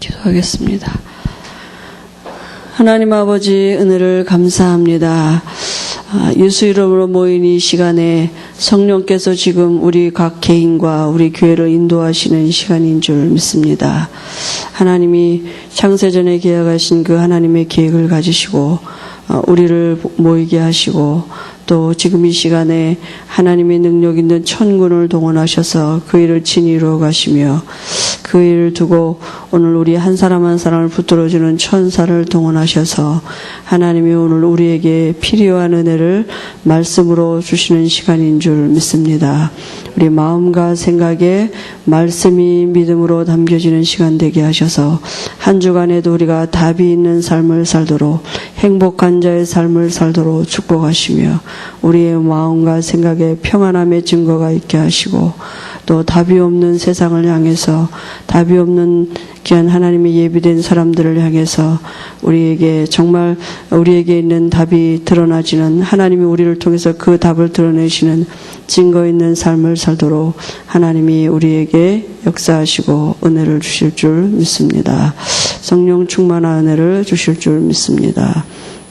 기도하겠습니다. 하나님 아버지 은혜를 감사합니다. 예수 이름으로 모인 이 시간에 성령께서 지금 우리 각 개인과 우리 교회를 인도하시는 시간인 줄 믿습니다. 하나님이 창세전에 계약하신 그 하나님의 계획을 가지시고 우리를 모이게 하시고 또 지금 이 시간에 하나님의 능력 있는 천군을 동원하셔서 그 일을 친히 이루어 가시며 그 일을 두고 오늘 우리 한 사람 한 사람을 붙들어주는 천사를 동원하셔서 하나님이 오늘 우리에게 필요한 은혜를 말씀으로 주시는 시간인 줄 믿습니다. 우리 마음과 생각에 말씀이 믿음으로 담겨지는 시간 되게 하셔서 한 주간에도 우리가 답이 있는 삶을 살도록 행복한 자의 삶을 살도록 축복하시며 우리의 마음과 생각에 평안함의 증거가 있게 하시고 또 답이 없는 세상을 향해서 답이 없는 귀한 하나님의 예비된 사람들을 향해서 우리에게 정말 우리에게 있는 답이 드러나지는 하나님이 우리를 통해서 그 답을 드러내시는 증거 있는 삶을 살도록 하나님이 우리에게 역사하시고 은혜를 주실 줄 믿습니다. 성령 충만한 은혜를 주실 줄 믿습니다.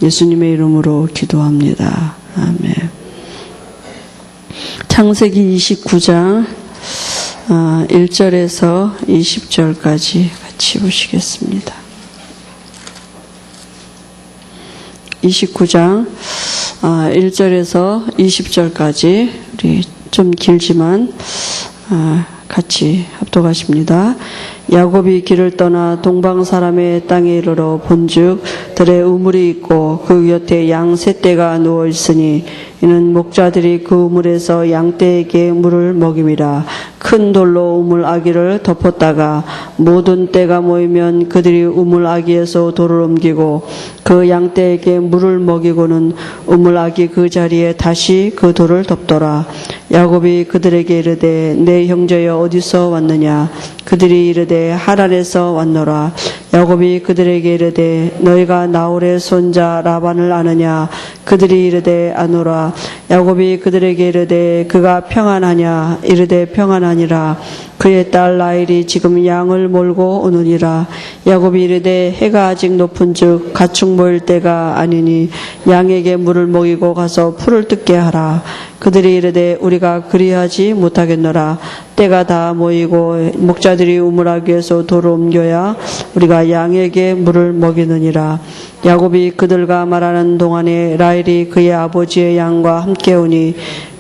예수님의 이름으로 기도합니다. 아멘. 창세기 29장 1절에서 20절까지 같이 보시겠습니다. 29장 1절에서 20절까지 우리 좀 길지만 같이 합독하십니다. 야곱이 길을 떠나 동방 사람의 땅에 이르러 본즉 들에 우물이 있고 그 곁에 양 세 떼가 누워 있으니 이는 목자들이 그 우물에서 양떼에게 물을 먹임이라. 큰 돌로 우물 아기를 덮었다가 모든 떼가 모이면 그들이 우물 아기에서 돌을 옮기고 그 양떼에게 물을 먹이고는 우물 아기 그 자리에 다시 그 돌을 덮더라. 야곱이 그들에게 이르되 내 형제여 어디서 왔느냐? 그들이 이르되 하란에서 왔노라. 야곱이 그들에게 이르되 너희가 나홀의 손자 라반을 아느냐? 그들이 이르되 아노라. 야곱이 그들에게 이르되 그가 평안하냐? 이르되 평안하니라. 그의 딸 라헬이 지금 양을 몰고 오느니라. 야곱이 이르되 해가 아직 높은즉 가축 모일 때가 아니니 양에게 물을 먹이고 가서 풀을 뜯게 하라. 그들이 이르되 우리가 그리하지 못하겠노라. 때가 다 모이고 목자들이 우물아기에서 돌을 옮겨야 우리가 양에게 물을 먹이느니라. 야곱이 그들과 말하는 동안에 라헬이 그의 아버지의 양과 함께 오니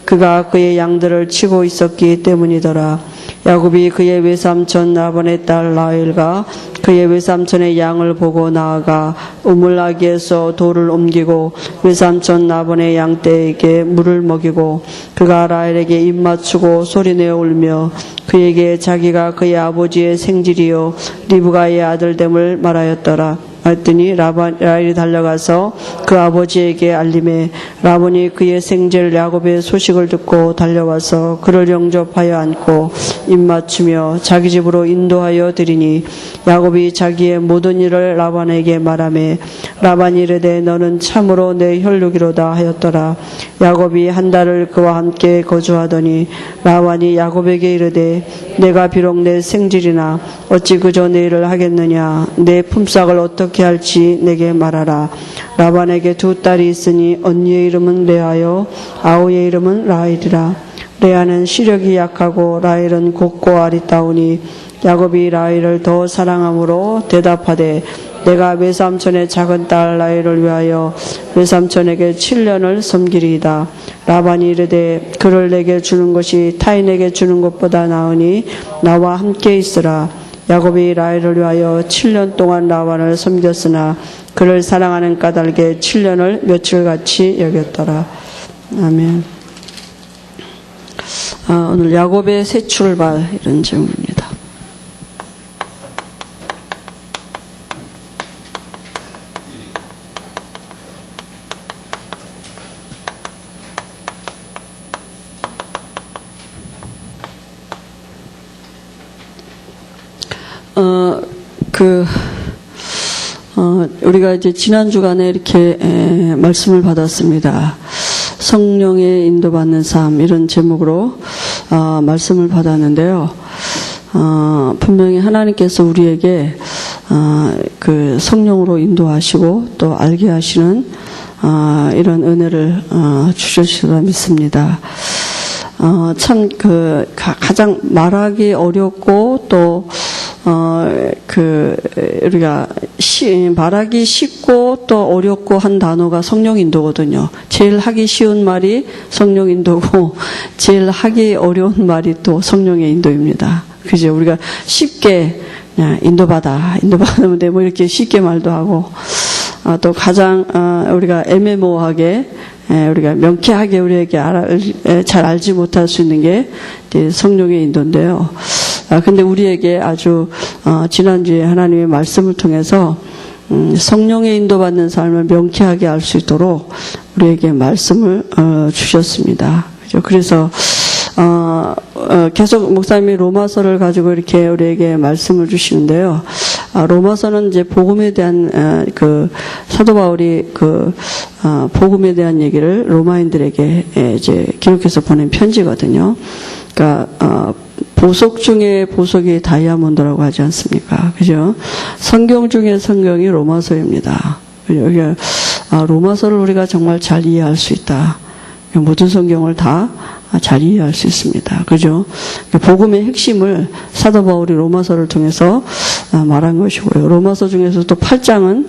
그가 그의 양들을 치고 있었기 때문이더라. 야곱이 그의 외삼촌 라반의 딸 라헬과 그의 외삼촌의 양을 보고 나아가 우물아기에서 돌을 옮기고 외삼촌 라반의 양떼에게 물을 먹이고 그가 라헬에게 입 맞추고 소리내어 울며 그에게 자기가 그의 아버지의 생질이요 리브가의 아들됨을 말하였더라. 하였더니 라헬이 달려가서 그 아버지에게 알림해 라반이 그의 생질 야곱의 소식을 듣고 달려와서 그를 영접하여 안고 입맞추며 자기 집으로 인도하여 드리니 야곱이 자기의 모든 일을 라반에게 말하매 라반이 이르되 너는 참으로 내 혈육이로다 하였더라. 야곱이 한 달을 그와 함께 거주하더니 라반이 야곱에게 이르되 내가 비록 내 생질이나 어찌 그저 내 일을 하겠느냐? 내 품삯을 어떻게 할지 내게 말하라. 라반에게 두 딸이 있으니 언니의 이름은 레아요 아우의 이름은 라헬이라. 레아는 시력이 약하고 라헬은 곱고 아리따우니 야곱이 라헬을 더 사랑함으로 대답하되 내가 외삼촌의 작은 딸 라헬을 위하여 외삼촌에게 7년을 섬기리이다. 라반이 이르되 그를 내게 주는 것이 타인에게 주는 것보다 나으니 나와 함께 있으라. 야곱이 라헬을 위하여 7년 동안 라반을 섬겼으나 그를 사랑하는 까닭에 7년을 며칠같이 여겼더라. 아멘. 오늘 야곱의 새 출발 이런 제목입니다. 우리가 이제 지난 주간에 이렇게 말씀을 받았습니다. 성령의 인도받는 삶 이런 제목으로 말씀을 받았는데요. 분명히 하나님께서 우리에게 그 성령으로 인도하시고 또 알게 하시는 이런 은혜를 주셨으리라 믿습니다. 참 가장 말하기 어렵고 또 우리가 말하기 쉽고 또 어렵고 한 단어가 성령 인도거든요. 제일 하기 쉬운 말이 성령 인도고 제일 하기 어려운 말이 또 성령의 인도입니다. 그죠? 우리가 쉽게 그냥 인도받으면 돼. 뭐 이렇게 쉽게 말도 하고 또 가장 우리가 애매모호하게 우리가 명쾌하게 우리에게 잘 알지 못할 수 있는 게 성령의 인도인데요. 근데 우리에게 아주 지난주에 하나님의 말씀을 통해서 성령의 인도받는 삶을 명쾌하게 알 수 있도록 우리에게 말씀을 주셨습니다. 그래서 계속 목사님이 로마서를 가지고 이렇게 우리에게 말씀을 주시는데요. 로마서는 이제 복음에 대한 사도 바울이 복음에 대한 얘기를 로마인들에게 이제 기록해서 보낸 편지거든요. 그러니까 보석 중에 보석이 다이아몬드라고 하지 않습니까? 그죠? 성경 중에 성경이 로마서입니다. 여기 로마서를 우리가 정말 잘 이해할 수 있다. 모든 성경을 다 잘 이해할 수 있습니다. 그죠? 복음의 핵심을 사도 바울이 로마서를 통해서 말한 것이고요. 로마서 중에서도 8장은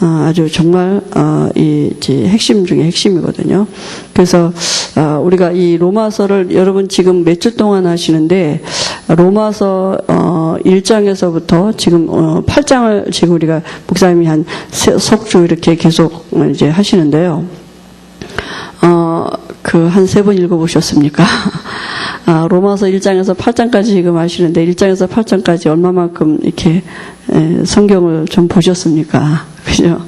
아주 정말 이제 핵심 중에 핵심이거든요. 그래서 우리가 이 로마서를 여러분 지금 며칠 동안 하시는데 로마서 1장에서부터 지금 8장을 지금 우리가 목사님이 한 석주 이렇게 계속 이제 하시는데요. 한 3번 읽어보셨습니까? 로마서 1장에서 8장까지 지금 하시는데 1장에서 8장까지 얼마만큼 이렇게 성경을 좀 보셨습니까? 그죠?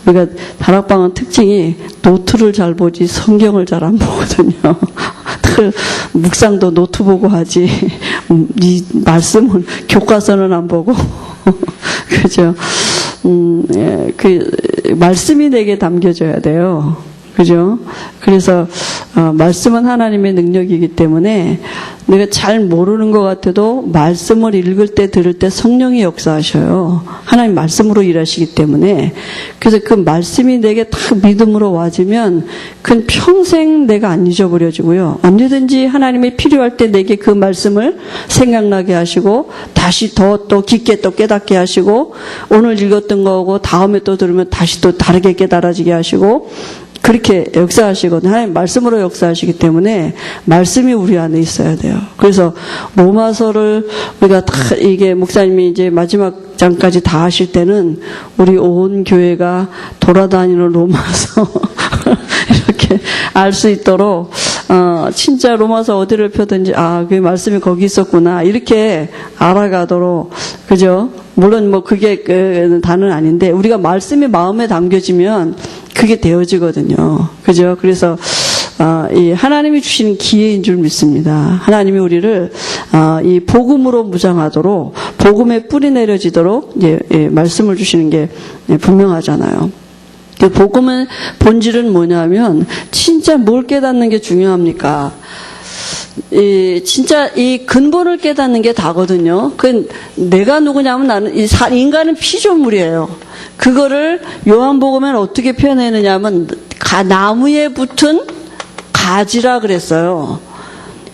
우리가 다락방은 특징이 노트를 잘 보지 성경을 잘 안 보거든요. 묵상도 노트 보고 하지 이 말씀은 교과서는 안 보고 그죠? 말씀이 내게 담겨져야 돼요. 그죠? 그래서 말씀은 하나님의 능력이기 때문에 내가 잘 모르는 것 같아도 말씀을 읽을 때 들을 때 성령이 역사하셔요. 하나님 말씀으로 일하시기 때문에 그래서 그 말씀이 내게 딱 믿음으로 와지면 그건 평생 내가 안 잊어버려지고요. 언제든지 하나님이 필요할 때 내게 그 말씀을 생각나게 하시고 다시 더 또 깊게 또 깨닫게 하시고 오늘 읽었던 거하고 다음에 또 들으면 다시 또 다르게 깨달아지게 하시고 그렇게 역사하시거든요. 하나님 말씀으로 역사하시기 때문에 말씀이 우리 안에 있어야 돼요. 그래서 로마서를 우리가 다 이게 목사님이 이제 마지막 장까지 다 하실 때는 우리 온 교회가 돌아다니는 로마서 이렇게 알 수 있도록 진짜 로마서 어디를 펴든지 그 말씀이 거기 있었구나 이렇게 알아가도록 그죠? 물론 뭐 그게 다는 아닌데 우리가 말씀이 마음에 담겨지면 그게 되어지거든요. 그죠? 그래서 이 하나님이 주시는 기회인 줄 믿습니다. 하나님이 우리를 이 복음으로 무장하도록 복음에 뿌리 내려지도록 이제 말씀을 주시는 게 분명하잖아요. 그 복음의 본질은 뭐냐면 진짜 뭘 깨닫는 게 중요합니까? 진짜 이 근본을 깨닫는 게 다거든요. 내가 누구냐면 나는 인간은 피조물이에요. 그거를 요한복음에는 어떻게 표현했느냐면 나무에 붙은 가지라 그랬어요.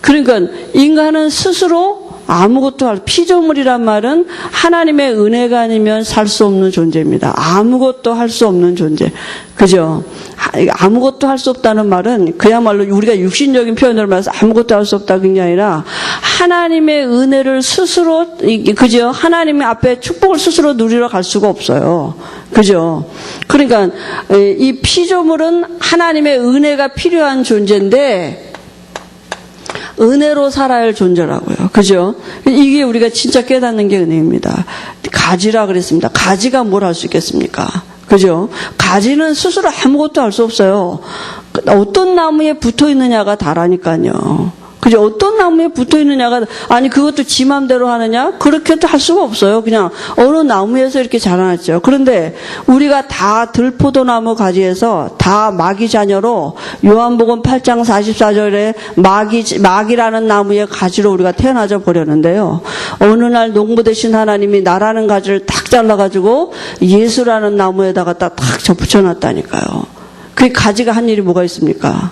그러니까 인간은 스스로 아무것도 피조물이란 말은 하나님의 은혜가 아니면 살 수 없는 존재입니다. 아무것도 할 수 없는 존재. 그죠? 아무것도 할 수 없다는 말은 그야말로 우리가 육신적인 표현으로 말해서 아무것도 할 수 없다 그게 아니라 하나님의 은혜를 스스로 그죠? 하나님의 앞에 축복을 스스로 누리러 갈 수가 없어요. 그죠? 그러니까 이 피조물은 하나님의 은혜가 필요한 존재인데 은혜로 살아야 할 존재라고요. 그죠? 이게 우리가 진짜 깨닫는 게 은혜입니다. 가지라 그랬습니다. 가지가 뭘 할 수 있겠습니까? 그죠? 가지는 스스로 아무것도 할 수 없어요. 어떤 나무에 붙어 있느냐가 다라니까요. 그죠? 어떤 나무에 붙어 있느냐가, 아니, 그것도 지 맘대로 하느냐? 그렇게도 할 수가 없어요. 그냥 어느 나무에서 이렇게 자라났죠. 그런데 우리가 다 들포도나무 가지에서 다 마귀 자녀로 요한복음 8장 44절에 마귀라는 나무의 가지로 우리가 태어나져 버렸는데요. 어느 날 농부 되신 하나님이 나라는 가지를 탁 잘라가지고 예수라는 나무에다가 딱 접붙여놨다니까요. 그 가지가 한 일이 뭐가 있습니까?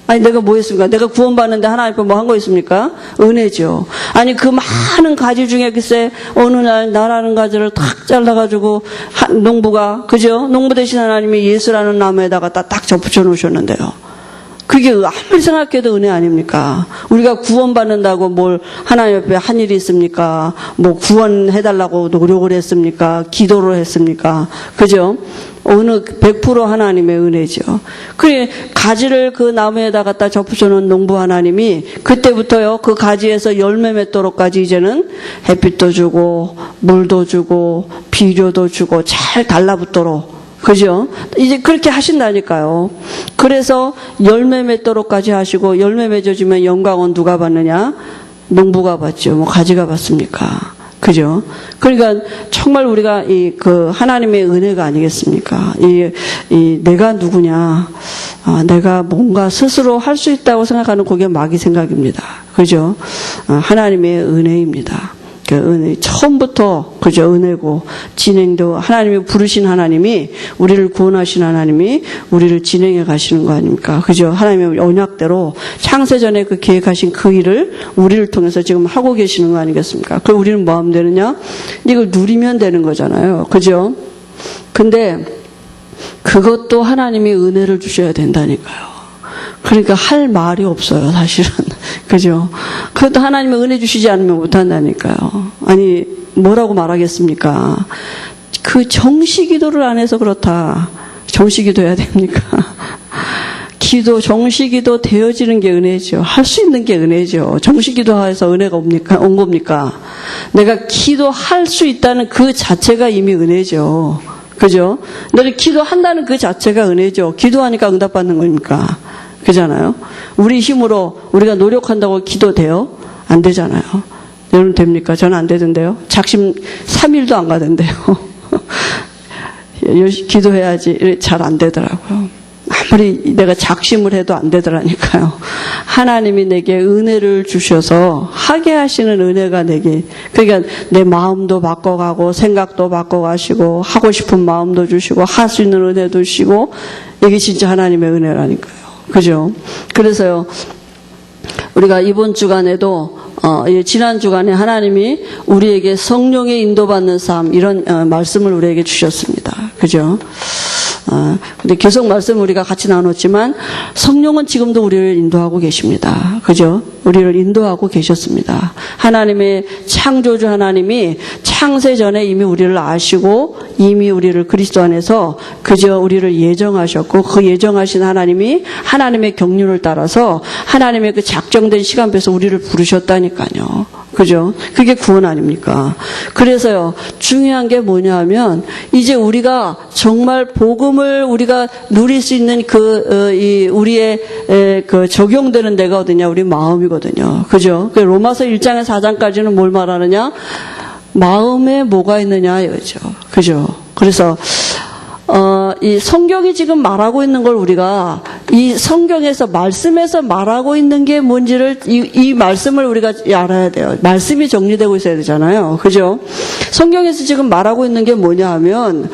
아니, 내가 뭐 했습니까? 내가 구원받는데 하나님 앞에 뭐 한 거 있습니까? 은혜죠. 아니, 그 많은 가지 중에 글쎄, 어느 날 나라는 가지를 탁 잘라가지고, 농부가, 그죠? 농부 되신 하나님이 예수라는 나무에다가 딱 접붙여 놓으셨는데요. 그게 아무리 생각해도 은혜 아닙니까? 우리가 구원받는다고 뭘 하나님 앞에 한 일이 있습니까? 뭐 구원해달라고 노력을 했습니까? 기도를 했습니까? 그죠? 어느 100% 하나님의 은혜죠. 그래 가지를 그 나무에다 갖다 접붙여놓은 농부 하나님이 그때부터요 그 가지에서 열매 맺도록까지 이제는 햇빛도 주고 물도 주고 비료도 주고 잘 달라붙도록 그죠? 이제 그렇게 하신다니까요. 그래서 열매 맺도록까지 하시고 열매 맺어지면 영광은 누가 받느냐? 농부가 받죠. 뭐 가지가 받습니까? 그죠? 그러니까 정말 우리가 그 하나님의 은혜가 아니겠습니까? 내가 누구냐? 내가 뭔가 스스로 할 수 있다고 생각하는 그게 마귀 생각입니다. 그죠? 하나님의 은혜입니다. 그 은혜, 처음부터, 그죠, 은혜고, 진행도, 하나님이 부르신 하나님이, 우리를 구원하신 하나님이, 우리를 진행해 가시는 거 아닙니까? 그죠? 하나님의 언약대로, 창세전에 그 계획하신 그 일을 우리를 통해서 지금 하고 계시는 거 아니겠습니까? 그럼 우리는 뭐 하면 되느냐? 이걸 누리면 되는 거잖아요. 그죠? 근데, 그것도 하나님이 은혜를 주셔야 된다니까요. 그러니까 할 말이 없어요, 사실은. 그죠? 그것도 하나님의 은혜 주시지 않으면 못한다니까요. 아니, 뭐라고 말하겠습니까? 그 정시기도를 안 해서 그렇다. 정시기도 해야 됩니까? 정시기도 되어지는 게 은혜죠. 할 수 있는 게 은혜죠. 정시기도 해서 은혜가 온 겁니까? 내가 기도할 수 있다는 그 자체가 이미 은혜죠. 그죠? 내가 기도한다는 그 자체가 은혜죠. 기도하니까 응답받는 겁니까? 그잖아요. 우리 힘으로 우리가 노력한다고 기도돼요? 안 되잖아요. 여러분 됩니까? 저는 안 되던데요. 작심 3일도 안 가던데요. 기도해야지 잘 안 되더라고요. 아무리 내가 작심을 해도 안 되더라니까요. 하나님이 내게 은혜를 주셔서 하게 하시는 은혜가 내게, 그러니까 내 마음도 바꿔가고 생각도 바꿔가시고 하고 싶은 마음도 주시고 할 수 있는 은혜도 주시고 이게 진짜 하나님의 은혜라니까요. 그죠? 그래서요, 우리가 이번 주간에도, 지난 주간에 하나님이 우리에게 성령의 인도받는 삶, 이런 말씀을 우리에게 주셨습니다. 그죠? 근데 계속 말씀 우리가 같이 나눴지만 성령은 지금도 우리를 인도하고 계십니다. 그죠? 우리를 인도하고 계셨습니다. 하나님의 창조주 하나님이 창세전에 이미 우리를 아시고 이미 우리를 그리스도 안에서 그저 우리를 예정하셨고 그 예정하신 하나님이 하나님의 경륜을 따라서 하나님의 그 작정된 시간표에서 우리를 부르셨다니까요. 그죠? 그게 구원 아닙니까? 그래서요, 중요한 게 뭐냐 하면, 이제 우리가 정말 복음을 우리가 누릴 수 있는 우리의 적용되는 데가 어디냐? 우리 마음이거든요. 그죠? 로마서 1장에서 4장까지는 뭘 말하느냐? 마음에 뭐가 있느냐, 이거죠. 그죠? 그래서, 이 성경이 지금 말하고 있는 걸 우리가 이 성경에서 말씀에서 말하고 있는 게 뭔지를 이 말씀을 우리가 알아야 돼요. 말씀이 정리되고 있어야 되잖아요. 그죠? 성경에서 지금 말하고 있는 게 뭐냐 하면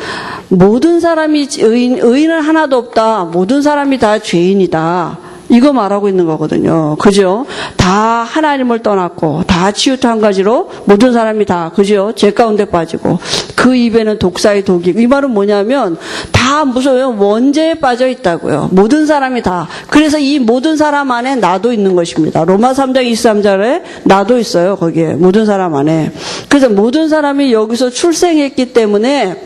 모든 사람이 의인은 하나도 없다. 모든 사람이 다 죄인이다. 이거 말하고 있는 거거든요. 그죠? 다 하나님을 떠났고 다 치유타 한 가지로 모든 사람이 다 그죠? 죄 가운데 빠지고 그 입에는 독사의 독이. 이 말은 뭐냐면 다 무서워요. 원죄에 빠져 있다고요. 모든 사람이 다. 그래서 이 모든 사람 안에 나도 있는 것입니다. 로마 3장 23절에 나도 있어요. 거기에 모든 사람 안에. 그래서 모든 사람이 여기서 출생했기 때문에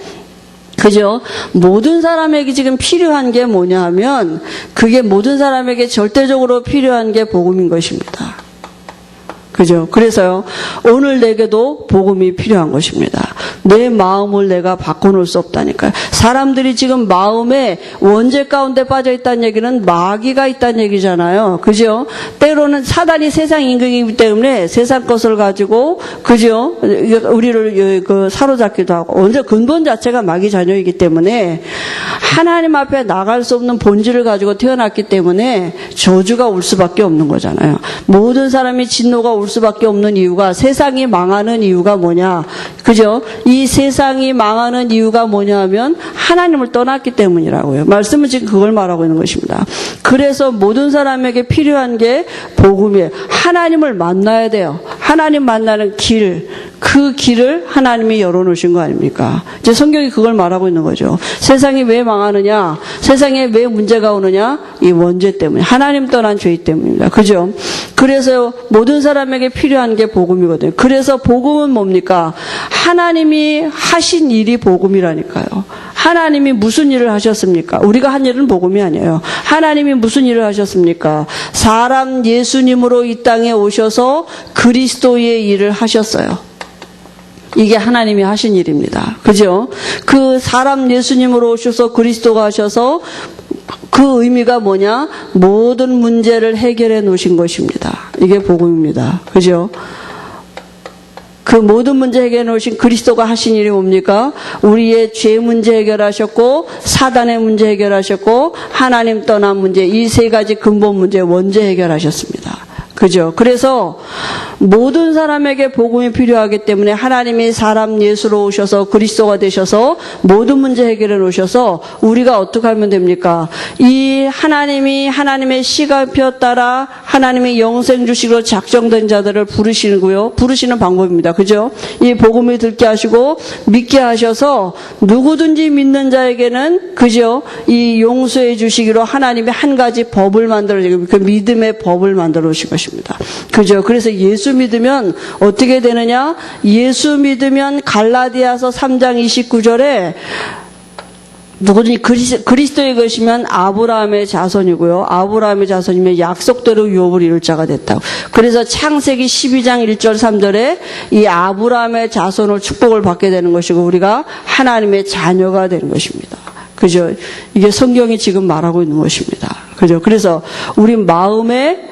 그죠? 모든 사람에게 지금 필요한 게 뭐냐 하면 그게 모든 사람에게 절대적으로 필요한 게 복음인 것입니다. 그죠? 그래서요, 오늘 내게도 복음이 필요한 것입니다. 내 마음을 내가 바꿔놓을 수 없다니까요. 사람들이 지금 마음에 원죄 가운데 빠져 있다는 얘기는 마귀가 있다는 얘기잖아요. 그죠? 때로는 사단이 세상 임금이기 때문에 세상 것을 가지고, 그죠? 우리를 사로잡기도 하고, 원죄 근본 자체가 마귀 자녀이기 때문에 하나님 앞에 나갈 수 없는 본질을 가지고 태어났기 때문에 저주가 올 수밖에 없는 거잖아요. 모든 사람이 진노가 올 수밖에 없는 이유가, 세상이 망하는 이유가 뭐냐? 그죠? 이 세상이 망하는 이유가 뭐냐 하면 하나님을 떠났기 때문이라고요. 말씀은 지금 그걸 말하고 있는 것입니다. 그래서 모든 사람에게 필요한 게 복음이에요. 하나님을 만나야 돼요. 하나님 만나는 길, 그 길을 하나님이 열어놓으신 거 아닙니까? 이제 성경이 그걸 말하고 있는 거죠. 세상이 왜 망하느냐? 세상에 왜 문제가 오느냐? 이 원죄 때문에, 하나님 떠난 죄 때문입니다. 그죠? 그래서 모든 사람에게 필요한 게 복음이거든요. 그래서 복음은 뭡니까? 하나님이 하신 일이 복음이라니까요. 하나님이 무슨 일을 하셨습니까? 우리가 한 일은 복음이 아니에요. 하나님이 무슨 일을 하셨습니까? 사람 예수님으로 이 땅에 오셔서 그리스도의 일을 하셨어요. 이게 하나님이 하신 일입니다. 그죠? 그 사람 예수님으로 오셔서 그리스도가 하셔서 그 의미가 뭐냐? 모든 문제를 해결해 놓으신 것입니다. 이게 복음입니다. 그죠? 그 모든 문제 해결해 놓으신 그리스도가 하신 일이 뭡니까? 우리의 죄 문제 해결하셨고, 사단의 문제 해결하셨고, 하나님 떠난 문제, 이 세 가지 근본 문제, 원죄 해결하셨습니다. 그죠? 그래서 모든 사람에게 복음이 필요하기 때문에 하나님이 사람 예수로 오셔서 그리스도가 되셔서 모든 문제 해결해 놓으셔서 우리가 어떻게 하면 됩니까? 이 하나님이 하나님의 시간표 따라 하나님의 영생 주식으로 작정된 자들을 부르시고요. 부르시는 방법입니다. 그죠? 이 복음을 듣게 하시고 믿게 하셔서 누구든지 믿는 자에게는, 그죠? 이 용서해 주시기로 하나님이 한 가지 법을 만들어 주시고, 그 믿음의 법을 만들어 주신 것입니다. 그죠? 그래서 예수 믿으면 어떻게 되느냐? 예수 믿으면 갈라디아서 3장 29절에 누구든지 그리스도에 계시면 아브라함의 자손이고요. 아브라함의 자손이면 약속대로 유업을 이룰 자가 됐다고. 그래서 창세기 12장 1절 3절에 이 아브라함의 자손을 축복을 받게 되는 것이고 우리가 하나님의 자녀가 되는 것입니다. 그죠? 이게 성경이 지금 말하고 있는 것입니다. 그죠? 그래서 우리 마음에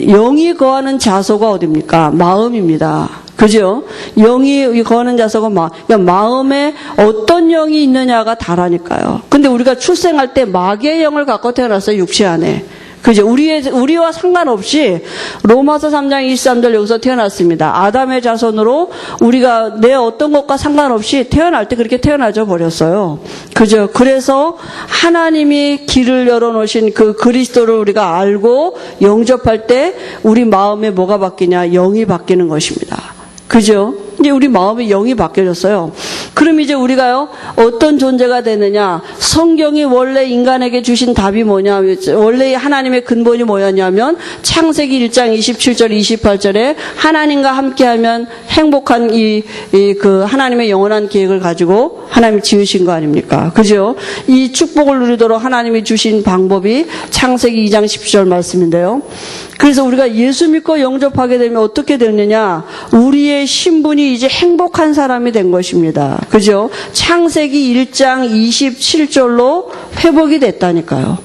영이 거하는 자소가 어디입니까? 마음입니다. 그죠? 영이 거하는 자소가 그러니까 마음에 어떤 영이 있느냐가 다라니까요. 근데 우리가 출생할 때 마귀의 영을 갖고 태어났어요, 육체 안에. 그죠? 우리와 상관없이 로마서 3장 23절 여기서 태어났습니다. 아담의 자손으로 우리가 내 어떤 것과 상관없이 태어날 때 그렇게 태어나져 버렸어요. 그죠? 그래서 하나님이 길을 열어놓으신 그 그리스도를 우리가 알고 영접할 때 우리 마음에 뭐가 바뀌냐? 영이 바뀌는 것입니다. 그죠? 이제 우리 마음의 영이 바뀌어졌어요. 그럼 이제 우리가요, 어떤 존재가 되느냐? 성경이 원래 인간에게 주신 답이 뭐냐? 원래 하나님의 근본이 뭐였냐면, 창세기 1장 27절, 28절에 하나님과 함께하면 행복한 그 하나님의 영원한 계획을 가지고 하나님이 지으신 거 아닙니까? 그죠? 이 축복을 누리도록 하나님이 주신 방법이 창세기 2장 10절 말씀인데요. 그래서 우리가 예수 믿고 영접하게 되면 어떻게 되느냐? 우리의 신분이 이제 행복한 사람이 된 것입니다. 그죠? 창세기 1장 27절로 회복이 됐다니까요.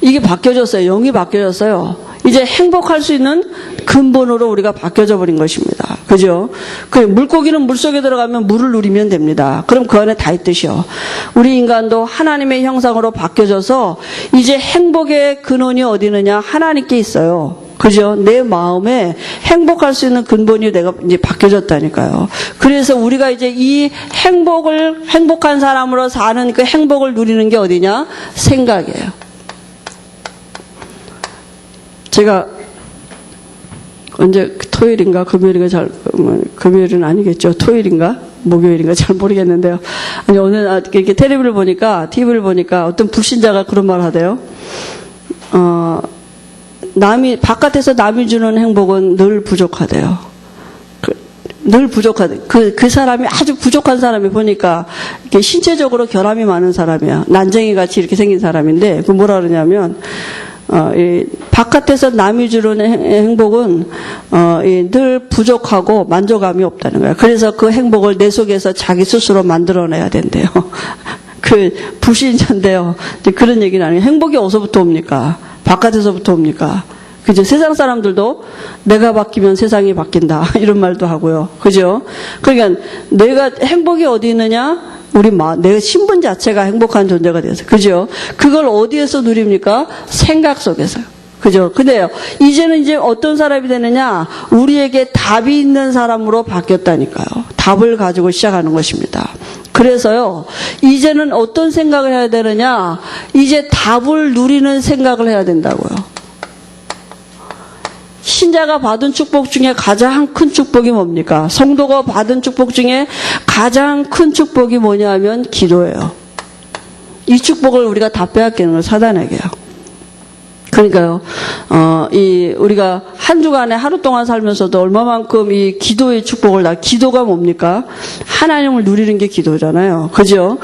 이게 바뀌어졌어요. 영이 바뀌어졌어요. 이제 행복할 수 있는 근본으로 우리가 바뀌어져 버린 것입니다. 그죠? 물고기는 물속에 들어가면 물을 누리면 됩니다. 그럼 그 안에 다 있듯이요. 우리 인간도 하나님의 형상으로 바뀌어져서 이제 행복의 근원이 어디 있느냐? 하나님께 있어요. 그죠? 내 마음에 행복할 수 있는 근본이 내가 이제 바뀌어졌다니까요. 그래서 우리가 이제 이 행복한 사람으로 사는 그 행복을 누리는 게 어디냐? 생각이에요. 제가 언제 토요일인가 금요일인가 금요일은 아니겠죠. 토요일인가 목요일인가 잘 모르겠는데요. 아니 오늘 이렇게 TV를 보니까 어떤 불신자가 그런 말 하대요. 바깥에서 남이 주는 행복은 늘 부족하대요. 늘 부족하대. 그 사람이 아주 부족한 사람이 보니까 이렇게 신체적으로 결함이 많은 사람이야. 난쟁이 같이 이렇게 생긴 사람인데 그 뭐라 그러냐면 바깥에서 남이 주는 행복은 늘 부족하고 만족감이 없다는 거야. 그래서 그 행복을 내 속에서 자기 스스로 만들어내야 된대요. 그 불신자인데요. 그런 얘기는 아니에요. 행복이 어디서부터 옵니까? 바깥에서부터 옵니까? 그죠? 세상 사람들도 내가 바뀌면 세상이 바뀐다 이런 말도 하고요. 그죠? 그러니까 내가 행복이 어디 있느냐? 내 신분 자체가 행복한 존재가 돼서. 그죠? 그걸 어디에서 누립니까? 생각 속에서요. 그죠? 근데요, 이제는 이제 어떤 사람이 되느냐? 우리에게 답이 있는 사람으로 바뀌었다니까요. 답을 가지고 시작하는 것입니다. 그래서요, 이제는 어떤 생각을 해야 되느냐? 이제 답을 누리는 생각을 해야 된다고요. 신자가 받은 축복 중에 가장 큰 축복이 뭡니까? 성도가 받은 축복 중에 가장 큰 축복이 뭐냐면 기도예요. 이 축복을 우리가 다 빼앗기는 건 사단에게요. 그러니까요, 우리가 한 주간에 하루 동안 살면서도 얼마만큼 이 기도의 축복을 기도가 뭡니까? 하나님을 누리는 게 기도잖아요. 그죠?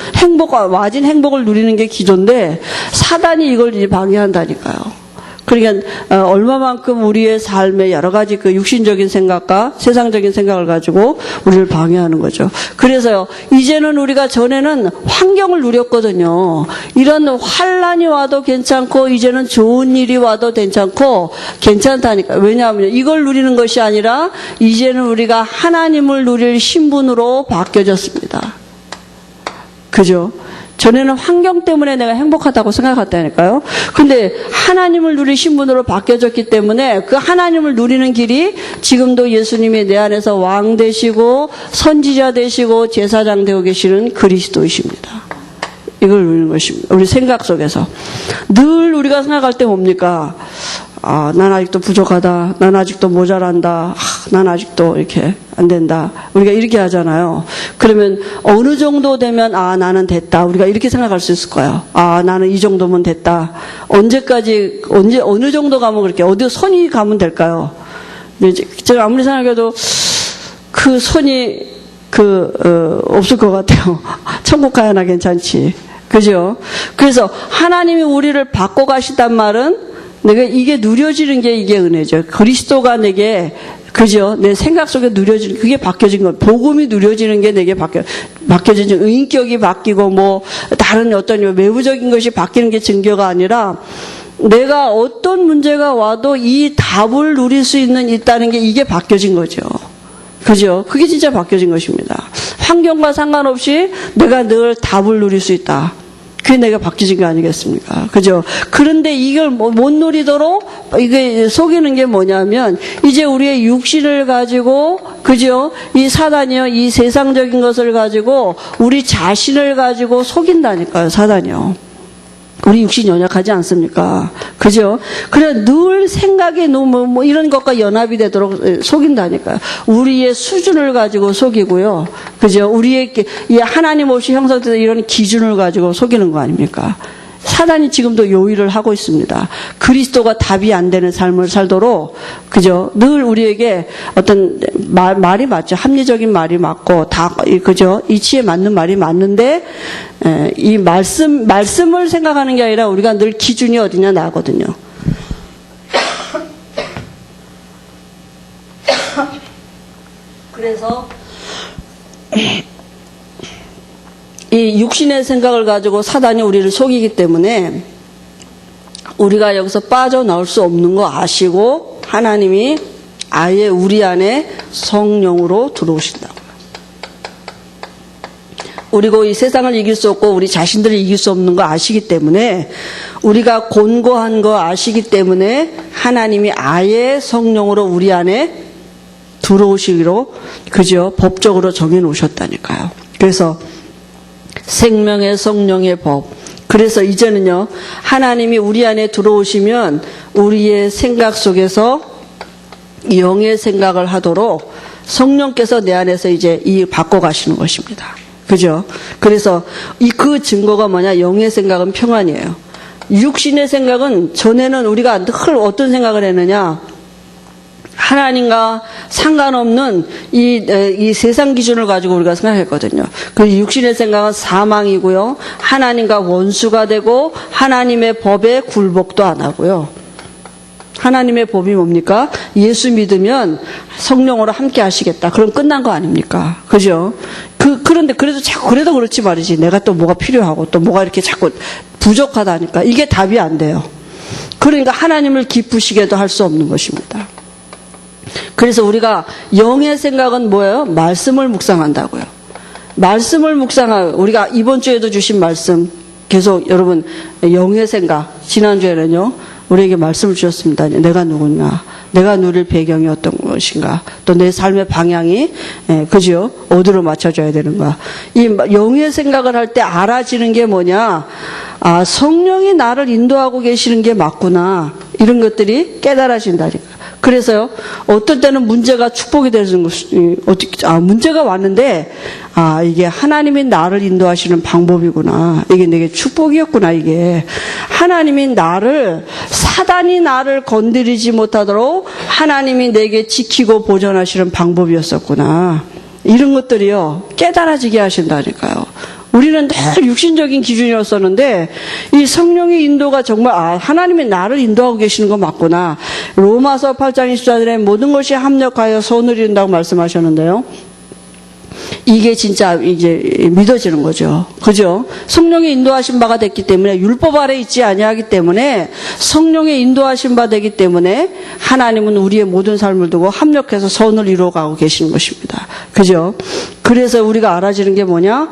와진 행복을 누리는 게 기도인데, 사단이 이걸 이제 방해한다니까요. 그러니까 얼마만큼 우리의 삶에 여러 가지 그 육신적인 생각과 세상적인 생각을 가지고 우리를 방해하는 거죠. 그래서요, 이제는 우리가 전에는 환경을 누렸거든요. 이런 환란이 와도 괜찮고 이제는 좋은 일이 와도 괜찮다니까. 왜냐하면 이걸 누리는 것이 아니라 이제는 우리가 하나님을 누릴 신분으로 바뀌어졌습니다. 그죠? 전에는 환경 때문에 내가 행복하다고 생각했다니까요. 근데 하나님을 누리신 분으로 바뀌어졌기 때문에 그 하나님을 누리는 길이 지금도 예수님이 내 안에서 왕 되시고 선지자 되시고 제사장 되어 계시는 그리스도이십니다. 이걸 누리는 것입니다. 우리 생각 속에서. 늘 우리가 생각할 때 뭡니까? 난 아직도 부족하다. 난 아직도 모자란다. 난 아직도 이렇게 안 된다. 우리가 이렇게 하잖아요. 그러면 어느 정도 되면 나는 됐다. 우리가 이렇게 생각할 수 있을 거예요. 나는 이 정도면 됐다. 어느 정도 가면 그렇게 어디 선이 가면 될까요? 제가 아무리 생각해도 그 선이 없을 것 같아요. 천국 가야나 괜찮지. 그죠? 그래서 하나님이 우리를 바꿔 가시단 말은 내가 이게 누려지는 게 이게 은혜죠. 그리스도가 내게, 그죠? 내 생각 속에 누려지는, 그게 바뀌어진 거. 복음이 누려지는 게 내게 바뀌어진, 인격이 바뀌고 다른 어떤 외부적인 것이 바뀌는 게 증거가 아니라 내가 어떤 문제가 와도 이 답을 누릴 수 있다는 게 이게 바뀌어진 거죠. 그죠? 그게 진짜 바뀌어진 것입니다. 환경과 상관없이 내가 늘 답을 누릴 수 있다. 그게 내가 바뀌어진 거 아니겠습니까? 그죠? 그런데 이걸 못 누리도록 이게 속이는 게 뭐냐면 이제 우리의 육신을 가지고, 그죠? 이 사단이요, 이 세상적인 것을 가지고 우리 자신을 가지고 속인다니까요, 사단이요. 우리 육신 연약하지 않습니까? 그죠? 그래, 늘 생각이 너무 이런 것과 연합이 되도록 속인다니까요. 우리의 수준을 가지고 속이고요. 그죠? 우리의 이 하나님 없이 형성된 이런 기준을 가지고 속이는 거 아닙니까? 사단이 지금도 요일을 하고 있습니다. 그리스도가 답이 안 되는 삶을 살도록, 그죠? 늘 우리에게 어떤 말이 맞죠. 합리적인 말이 맞고, 그죠? 이치에 맞는 말이 맞는데, 이 말씀을 생각하는 게 아니라 우리가 늘 기준이 어디냐 나거든요. 그래서, 이 육신의 생각을 가지고 사단이 우리를 속이기 때문에 우리가 여기서 빠져나올 수 없는 거 아시고 하나님이 아예 우리 안에 성령으로 들어오신다고요. 그리고 이 세상을 이길 수 없고 우리 자신들을 이길 수 없는 거 아시기 때문에 우리가 곤고한 거 아시기 때문에 하나님이 아예 성령으로 우리 안에 들어오시기로, 그죠? 법적으로 정해 놓으셨다니까요. 그래서 생명의 성령의 법. 그래서 이제는요, 하나님이 우리 안에 들어오시면 우리의 생각 속에서 영의 생각을 하도록 성령께서 내 안에서 이제 바꿔 가시는 것입니다. 그죠? 그래서 그 증거가 뭐냐? 영의 생각은 평안이에요. 육신의 생각은 전에는 우리가 늘 어떤 생각을 했느냐? 하나님과 상관없는 이 세상 기준을 가지고 우리가 생각했거든요. 그 육신의 생각은 사망이고요. 하나님과 원수가 되고 하나님의 법에 굴복도 안 하고요. 하나님의 법이 뭡니까? 예수 믿으면 성령으로 함께 하시겠다. 그럼 끝난 거 아닙니까? 그죠? 그런데 그래도 자꾸 그래도 그렇지 말이지. 내가 또 뭐가 필요하고 또 뭐가 이렇게 자꾸 부족하다니까. 이게 답이 안 돼요. 그러니까 하나님을 기쁘시게도 할 수 없는 것입니다. 그래서 우리가 영의 생각은 뭐예요? 말씀을 묵상한다고요. 말씀을 묵상하고 우리가 이번 주에도 주신 말씀 계속 여러분 영의 생각 지난주에는요 우리에게 말씀을 주셨습니다. 내가 누구냐, 내가 누릴 배경이 어떤 것인가, 또 내 삶의 방향이 그죠? 어디로 맞춰줘야 되는가. 이 영의 생각을 할 때 알아지는 게 뭐냐, 아 성령이 나를 인도하고 계시는 게 맞구나, 이런 것들이 깨달아진다니까. 그래서요, 어떤 때는 문제가 축복이 되는 것이, 문제가 왔는데, 이게 하나님이 나를 인도하시는 방법이구나. 이게 내게 축복이었구나, 이게. 하나님이 사단이 나를 건드리지 못하도록 하나님이 내게 지키고 보존하시는 방법이었었구나. 이런 것들이요, 깨달아지게 하신다니까요. 우리는 늘 육신적인 기준이었었는데 이 성령의 인도가 정말 하나님이 나를 인도하고 계시는 거 맞구나. 로마서 8장 24절에 모든 것이 합력하여 선을 이룬다고 말씀하셨는데요. 이게 진짜 이제 믿어지는 거죠. 그죠? 성령의 인도하신 바가 됐기 때문에 율법 아래 있지 아니하기 때문에 성령의 인도하신 바 되기 때문에 하나님은 우리의 모든 삶을 두고 합력해서 선을 이루어가고 계시는 것입니다. 그죠? 그래서 우리가 알아지는 게 뭐냐?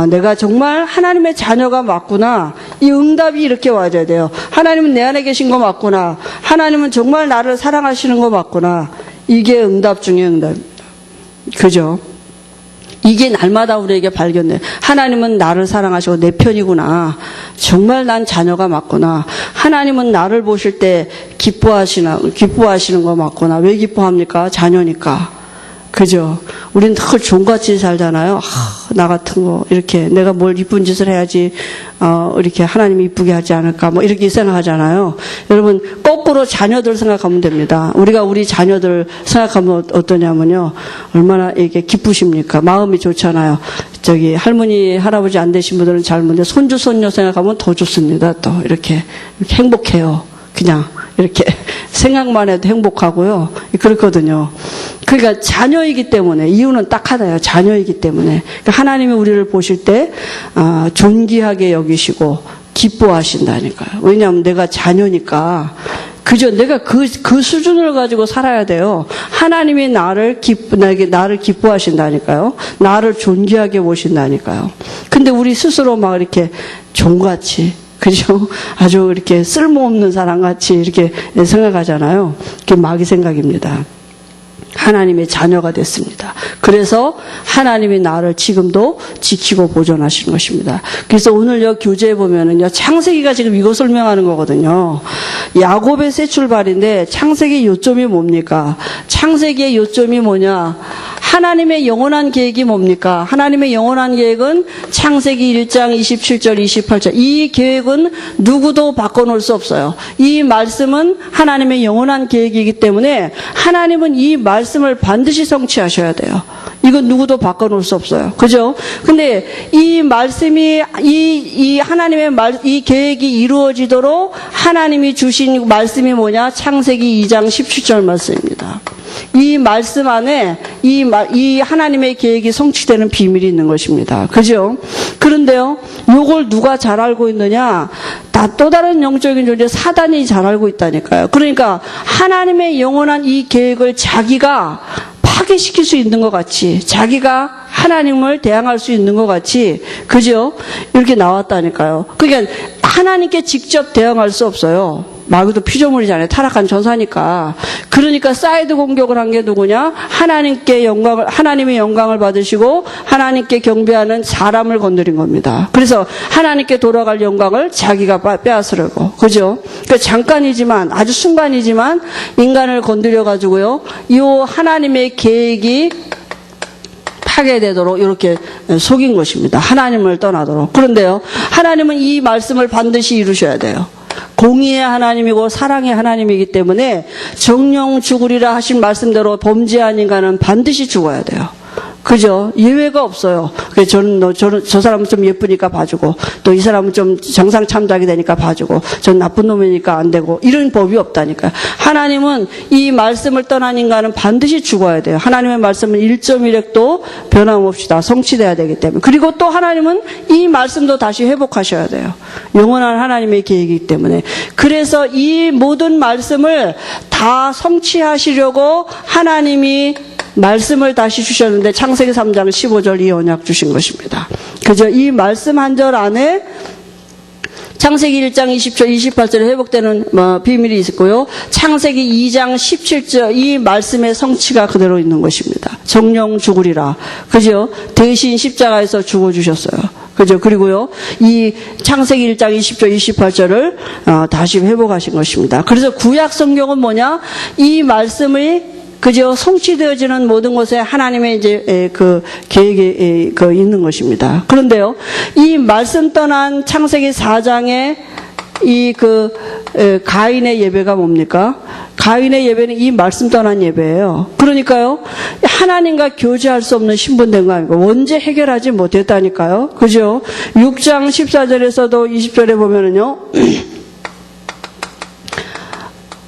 내가 정말 하나님의 자녀가 맞구나. 이 응답이 이렇게 와줘야 돼요. 하나님은 내 안에 계신 거 맞구나. 하나님은 정말 나를 사랑하시는 거 맞구나. 이게 응답 중에 응답입니다. 그죠? 이게 날마다 우리에게 발견돼. 하나님은 나를 사랑하시고 내 편이구나. 정말 난 자녀가 맞구나. 하나님은 나를 보실 때 기뻐하시는 거 맞구나. 왜 기뻐합니까? 자녀니까. 그죠? 우린 늘 종같이 살잖아요. 나 같은 거, 이렇게, 내가 뭘 이쁜 짓을 해야지, 이렇게 하나님이 이쁘게 하지 않을까, 뭐, 이렇게 생각하잖아요. 여러분, 거꾸로 자녀들 생각하면 됩니다. 우리가 우리 자녀들 생각하면 어떠냐면요. 얼마나 이게 기쁘십니까? 마음이 좋잖아요. 할머니, 할아버지 안 되신 분들은 잘 모르는데, 손주, 손녀 생각하면 더 좋습니다. 또, 이렇게 행복해요. 그냥, 이렇게. 생각만 해도 행복하고요. 그렇거든요. 그러니까 자녀이기 때문에, 이유는 딱 하나예요. 자녀이기 때문에. 그러니까 하나님이 우리를 보실 때 존귀하게 여기시고 기뻐하신다니까요. 왜냐하면 내가 자녀니까. 그죠? 내가 그 수준을 가지고 살아야 돼요. 하나님이 나를 기뻐하신다니까요. 나를 존귀하게 보신다니까요. 근데 우리 스스로 막 이렇게 종같이, 그죠? 아주 이렇게 쓸모없는 사람같이 이렇게 생각하잖아요. 그게 마귀 생각입니다. 하나님의 자녀가 됐습니다. 그래서 하나님이 나를 지금도 지키고 보존하시는 것입니다. 그래서 오늘 교재에 보면은요, 창세기가 지금 이거 설명하는 거거든요. 야곱의 새 출발인데 창세기 요점이 뭡니까? 창세기의 요점이 뭐냐? 하나님의 영원한 계획이 뭡니까? 하나님의 영원한 계획은 창세기 1장 27절 28절. 이 계획은 누구도 바꿔놓을 수 없어요. 이 말씀은 하나님의 영원한 계획이기 때문에 하나님은 이 말씀을 반드시 성취하셔야 돼요. 이건 누구도 바꿔놓을 수 없어요. 그죠? 근데 이 말씀이, 이 하나님의 이 계획이 이루어지도록 하나님이 주신 말씀이 뭐냐? 창세기 2장 17절 말씀입니다. 이 말씀 안에 이 하나님의 계획이 성취되는 비밀이 있는 것입니다. 그죠? 그런데요, 요걸 누가 잘 알고 있느냐? 또 다른 영적인 존재 사단이 잘 알고 있다니까요. 그러니까 하나님의 영원한 이 계획을 자기가 파괴시킬 수 있는 것 같이, 자기가 하나님을 대항할 수 있는 것 같이, 그죠? 이렇게 나왔다니까요. 그러니까 하나님께 직접 대항할 수 없어요. 말 그대로 피조물이잖아요. 타락한 전사니까. 그러니까 사이드 공격을 한 게 누구냐? 하나님의 영광을 받으시고 하나님께 경배하는 사람을 건드린 겁니다. 그래서 하나님께 돌아갈 영광을 자기가 빼앗으려고. 그죠? 그러니까 잠깐이지만, 아주 순간이지만 인간을 건드려 가지고요, 이 하나님의 계획이 파괴되도록 이렇게 속인 것입니다. 하나님을 떠나도록. 그런데요, 하나님은 이 말씀을 반드시 이루셔야 돼요. 공의의 하나님이고 사랑의 하나님이기 때문에 정령 죽으리라 하신 말씀대로 범죄한 인간은 반드시 죽어야 돼요. 그죠? 예외가 없어요. 그래서 저는 저 사람은 좀 예쁘니까 봐주고, 또 이 사람은 좀 정상 참작이 되니까 봐주고, 전 나쁜 놈이니까 안 되고, 이런 법이 없다니까요. 하나님은 이 말씀을 떠난 인간은 반드시 죽어야 돼요. 하나님의 말씀은 1.1핵도 변함없이 다 성취돼야 되기 때문에. 그리고 또 하나님은 이 말씀도 다시 회복하셔야 돼요. 영원한 하나님의 계획이기 때문에. 그래서 이 모든 말씀을 다 성취하시려고 하나님이 말씀을 다시 주셨는데 창세기 3장 15절 이 언약 주신 것입니다. 그죠? 이 말씀 한 절 안에 창세기 1장 20절 28절에 회복되는 비밀이 있고요. 창세기 2장 17절 이 말씀의 성취가 그대로 있는 것입니다. 정령 죽으리라. 그죠? 대신 십자가에서 죽어주셨어요. 그죠? 그리고요, 이 창세기 1장 20절, 28절을 다시 회복하신 것입니다. 그래서 구약 성경은 뭐냐? 이 말씀이 그저 성취되어지는 모든 것에 하나님의 이제 그 계획이 있는 것입니다. 그런데요, 이 말씀 떠난 창세기 4장에 이 가인의 예배가 뭡니까? 가인의 예배는 이 말씀 떠난 예배예요. 그러니까요, 하나님과 교제할 수 없는 신분된 거 아니고 원죄 해결하지 못했다니까요. 그죠? 6장 14절에서도 20절에 보면은요.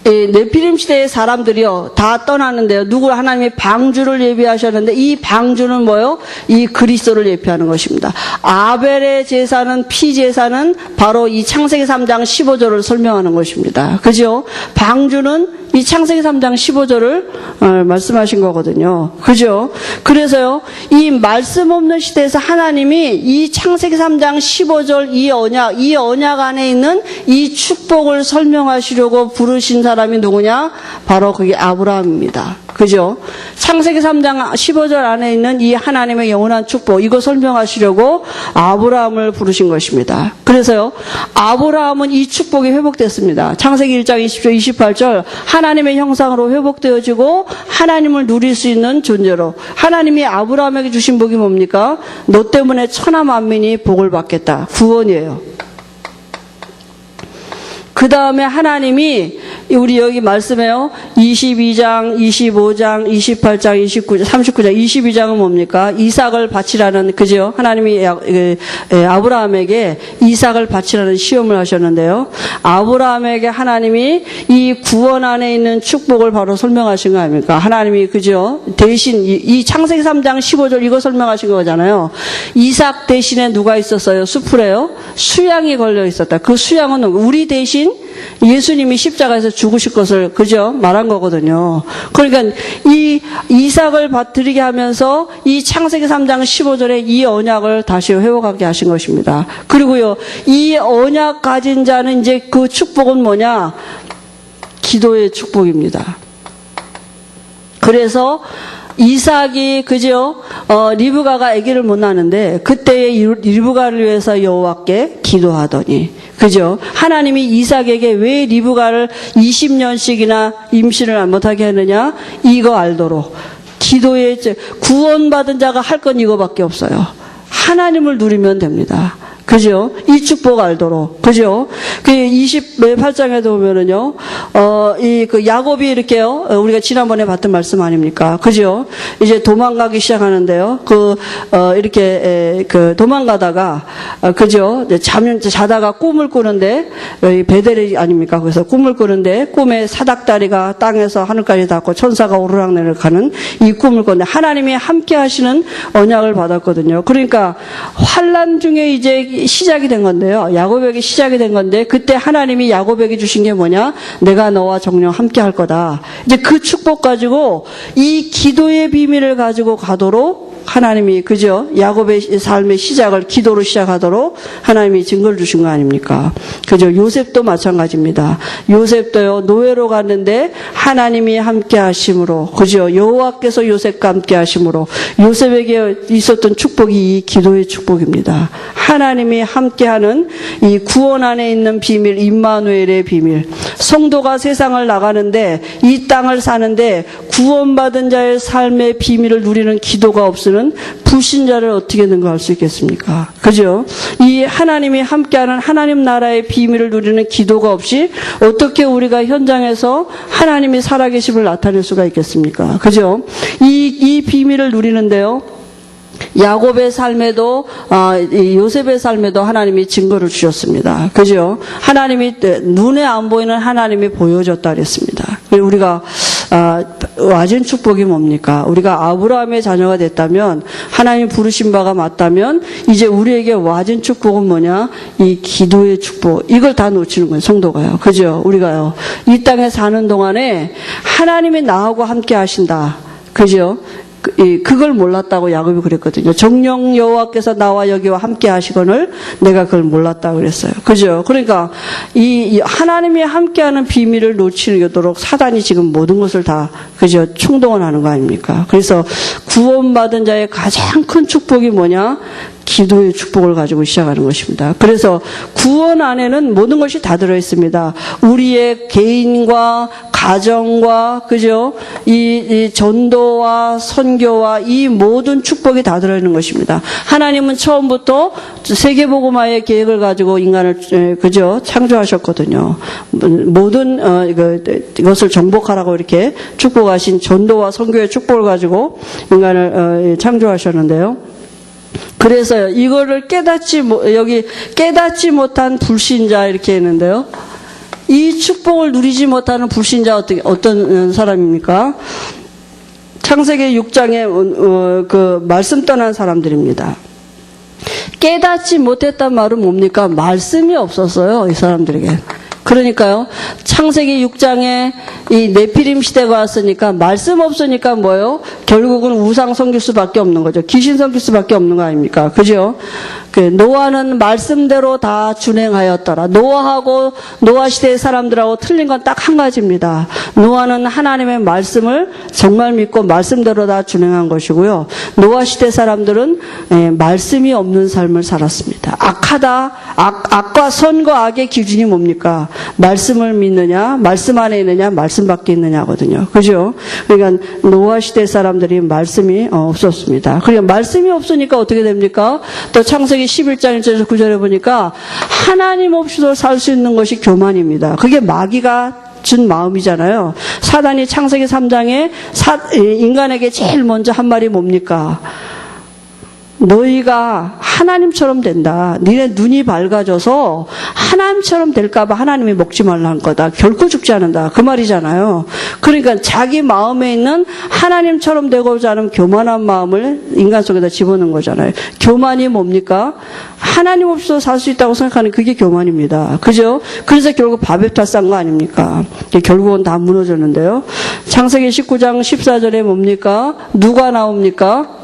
네피림 시대의 사람들이요 다 떠나는데요. 누구 하나님이 방주를 예비하셨는데 이 방주는 뭐요? 이 그리스도를 예표하는 것입니다. 아벨의 제사는 피 제사는 바로 이 창세기 3장 15절을 설명하는 것입니다. 그죠? 방주는 이 창세기 3장 15절을 말씀하신 거거든요. 그죠? 그래서요, 이 말씀 없는 시대에서 하나님이 이 창세기 3장 15절 이 언약 안에 있는 이 축복을 설명하시려고 부르신 사람이 누구냐? 바로 그게 아브라함입니다. 그죠? 창세기 3장 15절 안에 있는 이 하나님의 영원한 축복, 이거 설명하시려고 아브라함을 부르신 것입니다. 그래서요, 아브라함은 이 축복이 회복됐습니다. 창세기 1장 20절, 28절, 하나님의 형상으로 회복되어지고 하나님을 누릴 수 있는 존재로, 하나님이 아브라함에게 주신 복이 뭡니까? 너 때문에 천하 만민이 복을 받겠다. 구원이에요. 그 다음에 하나님이 우리 여기 말씀해요. 22장, 25장, 28장, 29장, 39장, 22장은 뭡니까? 이삭을 바치라는, 그죠? 하나님이 아브라함에게 이삭을 바치라는 시험을 하셨는데요. 아브라함에게 하나님이 이 구원 안에 있는 축복을 바로 설명하신 거 아닙니까? 하나님이, 그죠? 대신 이 창세기 3장 15절 이거 설명하신 거잖아요. 이삭 대신에 누가 있었어요? 수풀에요? 수양이 걸려 있었다. 그 수양은 우리 대신 예수님이 십자가에서 죽으실 것을 그죠? 말한 거거든요. 그러니까 이 이삭을 드리게 하면서 이 창세기 3장 15절에 이 언약을 다시 회복하게 하신 것입니다. 그리고요, 이 언약 가진 자는 이제 그 축복은 뭐냐? 기도의 축복입니다. 그래서 이삭이 그죠? 리브가가 아기를 못 낳는데 그때의 리브가를 위해서 여호와께 기도하더니 그죠? 하나님이 이삭에게 왜 리브가를 20년씩이나 임신을 못하게 했느냐? 이거 알도록 기도에 구원받은 자가 할 건 이거밖에 없어요. 하나님을 누리면 됩니다. 그죠? 이 축복 알도록. 그죠? 그 28장에도 보면은요, 야곱이 이렇게요, 우리가 지난번에 봤던 말씀 아닙니까? 그죠? 이제 도망가기 시작하는데요, 이렇게, 도망가다가, 그죠? 자다가 꿈을 꾸는데, 베델이 아닙니까? 그래서 꿈을 꾸는데, 꿈에 사닥다리가 땅에서 하늘까지 닿고 천사가 오르락내리락 하는 이 꿈을 꿨는데, 하나님이 함께 하시는 언약을 받았거든요. 그러니까, 환난 중에 이제 시작이 된 건데요. 야곱에게 시작이 된 건데 그때 하나님이 야곱에게 주신 게 뭐냐? 내가 너와 정령 함께 할 거다. 이제 그 축복 가지고 이 기도의 비밀을 가지고 가도록 하나님이 그죠? 야곱의 삶의 시작을 기도로 시작하도록 하나님이 증거를 주신 거 아닙니까? 그죠? 요셉도 마찬가지입니다. 요셉도요, 노예로 갔는데 하나님이 함께 하심으로, 그죠? 여호와께서 요셉과 함께 하심으로 요셉에게 있었던 축복이 이 기도의 축복입니다. 하나님이 함께하는 이 구원 안에 있는 비밀, 임마누엘의 비밀. 성도가 세상을 나가는데 이 땅을 사는데 구원받은 자의 삶의 비밀을 누리는 기도가 없으면 불신자를 어떻게 능가할 수 있겠습니까? 그죠? 이 하나님이 함께하는 하나님 나라의 비밀을 누리는 기도가 없이 어떻게 우리가 현장에서 하나님이 살아계심을 나타낼 수가 있겠습니까? 그죠? 이 비밀을 누리는데요. 야곱의 삶에도 이 요셉의 삶에도 하나님이 증거를 주셨습니다. 그죠? 하나님이 눈에 안 보이는 하나님이 보여줬다 그랬습니다. 우리가 와진 축복이 뭡니까? 우리가 아브라함의 자녀가 됐다면 하나님 부르신 바가 맞다면 이제 우리에게 와진 축복은 뭐냐? 이 기도의 축복. 이걸 다 놓치는 거예요. 성도가요. 그죠? 우리가요. 이 땅에 사는 동안에 하나님이 나하고 함께 하신다. 그죠? 그걸 몰랐다고 야곱이 그랬거든요. 정령 여호와께서 나와 여기와 함께 하시거늘 내가 그걸 몰랐다고 그랬어요. 그죠? 그러니까 이 하나님이 함께하는 비밀을 놓치도록 사단이 지금 모든 것을 다 그죠? 충동을 거 아닙니까? 그래서 구원받은 자의 가장 큰 축복이 뭐냐? 기도의 축복을 가지고 시작하는 것입니다. 그래서 구원 안에는 모든 것이 다 들어있습니다. 우리의 개인과 가정과 그죠? 이 전도와 선교와 이 모든 축복이 다 들어있는 것입니다. 하나님은 처음부터 세계복음화의 계획을 가지고 인간을 그죠? 창조하셨거든요. 모든 이것을 정복하라고 이렇게 축복하신 전도와 선교의 축복을 가지고 인간을 창조하셨는데요. 그래서요, 이거를 여기 깨닫지 못한 불신자 이렇게 했는데요. 이 축복을 누리지 못하는 불신자 어떤 사람입니까? 창세기 6장에 그 말씀 떠난 사람들입니다. 깨닫지 못했단 말은 뭡니까? 말씀이 없었어요, 이 사람들에게. 그러니까요, 창세기 6장에 이 네피림 시대가 왔으니까 말씀 없으니까 뭐예요? 결국은 우상 섬길 수밖에 없는 거죠. 귀신 섬길 수밖에 없는 거 아닙니까? 그죠? 노아는 말씀대로 다 준행하였더라. 노아하고 노아 시대의 사람들하고 틀린 건 딱 한 가지입니다. 노아는 하나님의 말씀을 정말 믿고 말씀대로 다 준행한 것이고요. 노아 시대 사람들은 말씀이 없는 삶을 살았습니다. 악과 선과 악의 기준이 뭡니까? 말씀을 믿느냐, 말씀 안에 있느냐, 말씀 밖에 있느냐거든요. 그죠? 그러니까 노아 시대 사람들이 말씀이 없었습니다. 그러니까 말씀이 없으니까 어떻게 됩니까? 또 창세기 11장 1절에서 9절에 보니까 하나님 없이도 살 수 있는 것이 교만입니다. 그게 마귀가 준 마음이잖아요. 사단이 창세기 3장에 인간에게 제일 먼저 한 말이 뭡니까? 너희가 하나님처럼 된다. 니네 눈이 밝아져서 하나님처럼 될까봐 하나님이 먹지 말라는 거다. 결코 죽지 않는다. 그 말이잖아요. 그러니까 자기 마음에 있는 하나님처럼 되고자 하는 교만한 마음을 인간 속에다 집어넣은 거잖아요. 교만이 뭡니까? 하나님 없이도 살 수 있다고 생각하는 그게 교만입니다. 그죠? 그래서 결국 바벨탑 싼 거 아닙니까? 결국은 다 무너졌는데요. 창세기 19장 14절에 뭡니까? 누가 나옵니까?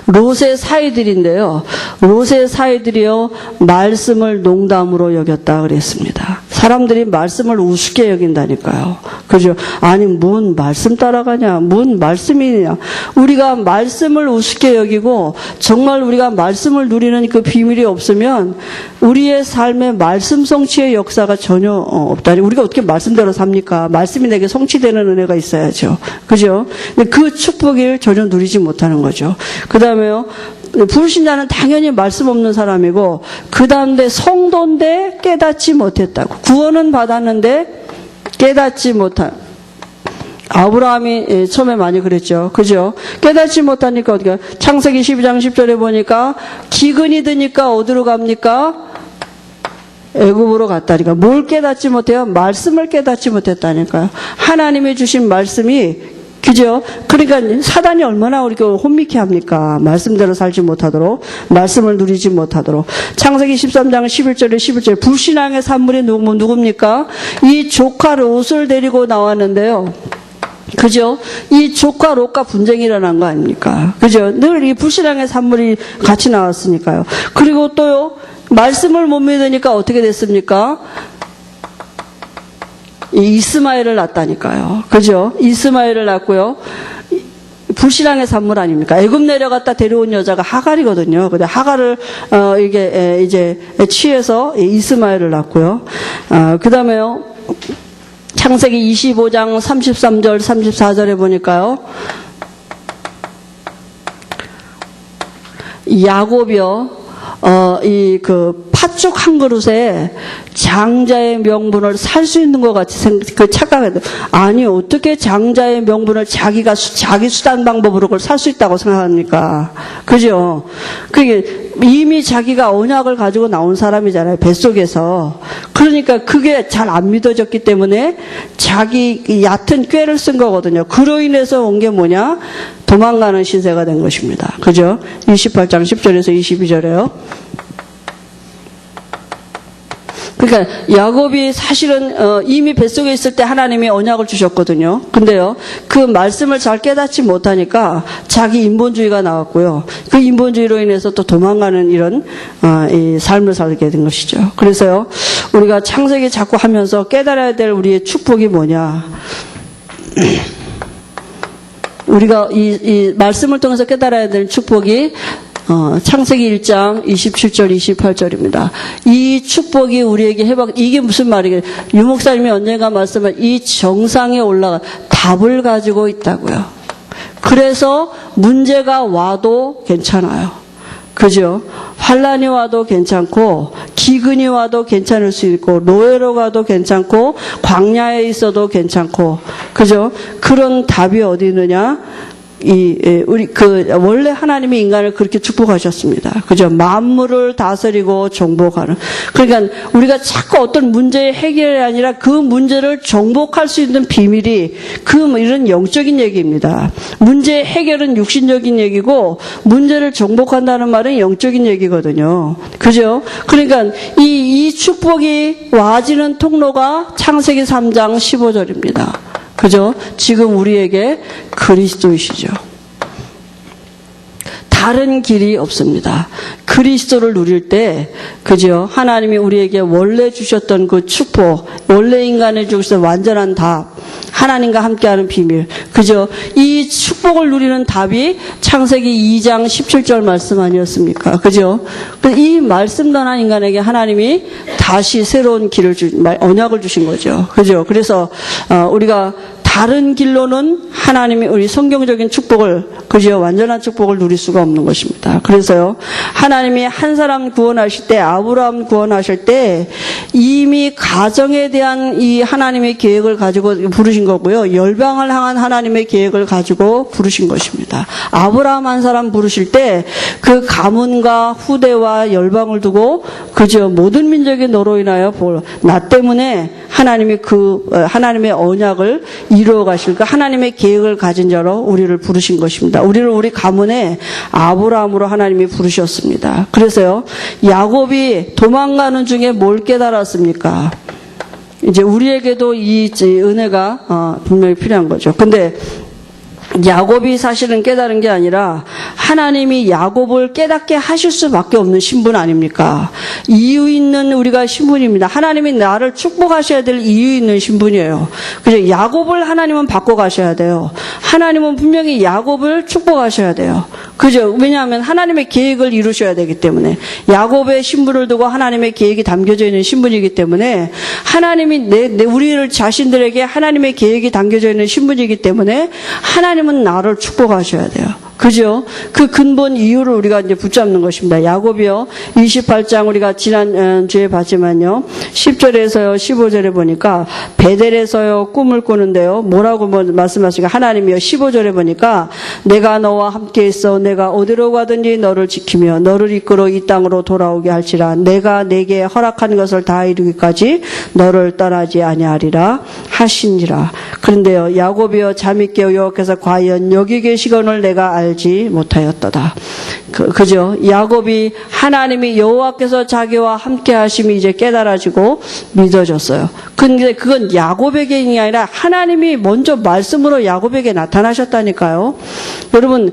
롯의 사이들인데요. 롯의 사이들이요, 말씀을 농담으로 여겼다 그랬습니다. 사람들이 말씀을 우습게 여긴다니까요. 그죠? 아니, 뭔 말씀 따라가냐? 뭔 말씀이냐? 우리가 말씀을 우습게 여기고 정말 우리가 말씀을 누리는 그 비밀이 없으면 우리의 삶에 말씀 성취의 역사가 전혀 없다니. 우리가 어떻게 말씀대로 삽니까? 말씀이 내게 성취되는 은혜가 있어야죠. 그죠? 근데 그 축복을 전혀 누리지 못하는 거죠. 그 다음에요, 불신자는 당연히 말씀 없는 사람이고, 그 다음에 성도인데 깨닫지 못했다고. 구원은 받았는데 깨닫지 못한. 아브라함이 처음에 많이 그랬죠. 그죠? 깨닫지 못하니까 어디가? 창세기 12장 10절에 보니까 기근이 드니까 어디로 갑니까? 애굽으로 갔다니까. 뭘 깨닫지 못해요? 말씀을 깨닫지 못했다니까요. 하나님이 주신 말씀이, 그죠? 그러니까 사단이 얼마나 우리가 혼미케 합니까? 말씀대로 살지 못하도록, 말씀을 누리지 못하도록. 창세기 13장 11절에 11절, 불신앙의 산물이 누굽니까? 이 조카 롯을 데리고 나왔는데요. 그죠? 이 조카 롯과 분쟁이 일어난 거 아닙니까? 그죠? 늘 이 불신앙의 산물이 같이 나왔으니까요. 그리고 또요, 말씀을 못 믿으니까 어떻게 됐습니까? 이스마엘을 낳았다니까요. 그죠? 이스마엘을 낳고요. 불신앙의 산물 아닙니까? 애굽 내려갔다 데려온 여자가 하갈이거든요. 근데 하갈을 이게 이제 취해서 이스마엘을 낳고요. 그다음에요. 창세기 25장 33절 34절에 보니까요. 야곱이요. 팥죽 한 그릇에 장자의 명분을 살 수 있는 것 같이 착각해요. 아니, 어떻게 장자의 명분을 자기 수단 방법으로 그걸 살 수 있다고 생각합니까? 그죠? 그게 이미 자기가 언약을 가지고 나온 사람이잖아요. 뱃속에서. 그러니까 그게 잘 안 믿어졌기 때문에 자기 얕은 꾀를 쓴 거거든요. 그로 인해서 온 게 뭐냐? 도망가는 신세가 된 것입니다. 그죠? 28장 10절에서 22절에요. 그러니까 야곱이 사실은 이미 뱃속에 있을 때 하나님이 언약을 주셨거든요. 근데요, 그 말씀을 잘 깨닫지 못하니까 자기 인본주의가 나왔고요. 그 인본주의로 인해서 또 도망가는 이런 이 삶을 살게 된 것이죠. 그래서요, 우리가 창세기 자꾸 하면서 깨달아야 될 우리의 축복이 뭐냐? 우리가 이 말씀을 통해서 깨달아야 될 축복이 창세기 1장 27절 28절입니다. 이 축복이 우리에게 이게 무슨 말이에요? 유 목사님이 언젠가 말씀한 이 정상에 올라가 답을 가지고 있다고요. 그래서 문제가 와도 괜찮아요. 그죠? 환란이 와도 괜찮고 기근이 와도 괜찮을 수 있고 노예로 가도 괜찮고 광야에 있어도 괜찮고 그죠? 그런 답이 어디 있느냐? 원래 하나님이 인간을 그렇게 축복하셨습니다. 그죠? 만물을 다스리고 정복하는. 그러니까 우리가 자꾸 어떤 문제의 해결이 아니라 그 문제를 정복할 수 있는 비밀이 이런 영적인 얘기입니다. 문제의 해결은 육신적인 얘기고 문제를 정복한다는 말은 영적인 얘기거든요. 그죠? 그러니까 이 축복이 와지는 통로가 창세기 3장 15절입니다. 그죠? 지금 우리에게 그리스도이시죠. 다른 길이 없습니다. 그리스도를 누릴 때, 그죠? 하나님이 우리에게 원래 주셨던 그 축복, 원래 인간을 주셔서 완전한 답, 하나님과 함께하는 비밀, 그죠? 이 축복을 누리는 답이 창세기 2장 17절 말씀 아니었습니까? 그죠? 이 말씀 전한 인간에게 하나님이 다시 새로운 길을 언약을 주신 거죠. 그죠? 그래서 우리가 다른 길로는 하나님이 우리 성경적인 축복을, 그죠? 완전한 축복을 누릴 수가 없는 것입니다. 그래서요, 하나님이 한 사람 구원하실 때, 아브라함 구원하실 때, 이미 가정에 대한 이 하나님의 계획을 가지고 부르신 거고요. 열방을 향한 하나님의 계획을 가지고 부르신 것입니다. 아브라함 한 사람 부르실 때, 그 가문과 후대와 열방을 두고, 그죠? 모든 민족이 너로 인하여 나 때문에 하나님이 하나님의 언약을 이루어 가실 그 하나님의 계획을 가진 자로 우리를 부르신 것입니다. 우리를 우리 가문에 아브라함으로 하나님이 부르셨습니다. 그래서요, 야곱이 도망가는 중에 뭘 깨달았습니까? 이제 우리에게도 이 은혜가 분명히 필요한 거죠. 근데 야곱이 사실은 깨달은 게 아니라 하나님이 야곱을 깨닫게 하실 수밖에 없는 신분 아닙니까? 이유 있는 우리가 신분입니다. 하나님이 나를 축복하셔야 될 이유 있는 신분이에요. 그죠? 야곱을 하나님은 바꿔가셔야 돼요. 하나님은 분명히 야곱을 축복하셔야 돼요. 그죠? 왜냐하면 하나님의 계획을 이루셔야 되기 때문에 야곱의 신분을 두고 하나님의 계획이 담겨져 있는 신분이기 때문에 하나님이 우리를 자신들에게 하나님의 계획이 담겨져 있는 신분이기 때문에 하나님은 나를 축복하셔야 돼요. 그죠? 그 근본 이유를 우리가 이제 붙잡는 것입니다. 야곱이요, 28장 우리가 지난주에 봤지만요, 10절에서요, 15절에 보니까, 베델에서요, 꿈을 꾸는데요, 뭐라고 말씀하시니까, 하나님이요, 15절에 보니까, 내가 너와 함께 있어, 내가 어디로 가든지 너를 지키며, 너를 이끌어 이 땅으로 돌아오게 할지라, 내가 내게 허락한 것을 다 이루기까지 너를 떠나지 아니하리라 하시니라. 그런데요, 야곱이요, 잠이 깨어 여호와께서 과연 여기 계시거늘 내가 알지 못하였도다. 그죠? 야곱이 하나님이 여호와께서 자기와 함께 하심이 이제 깨달아지고 믿어졌어요. 근데 그건 야곱에게 아니라 하나님이 먼저 말씀으로 야곱에게 나타나셨다니까요. 여러분,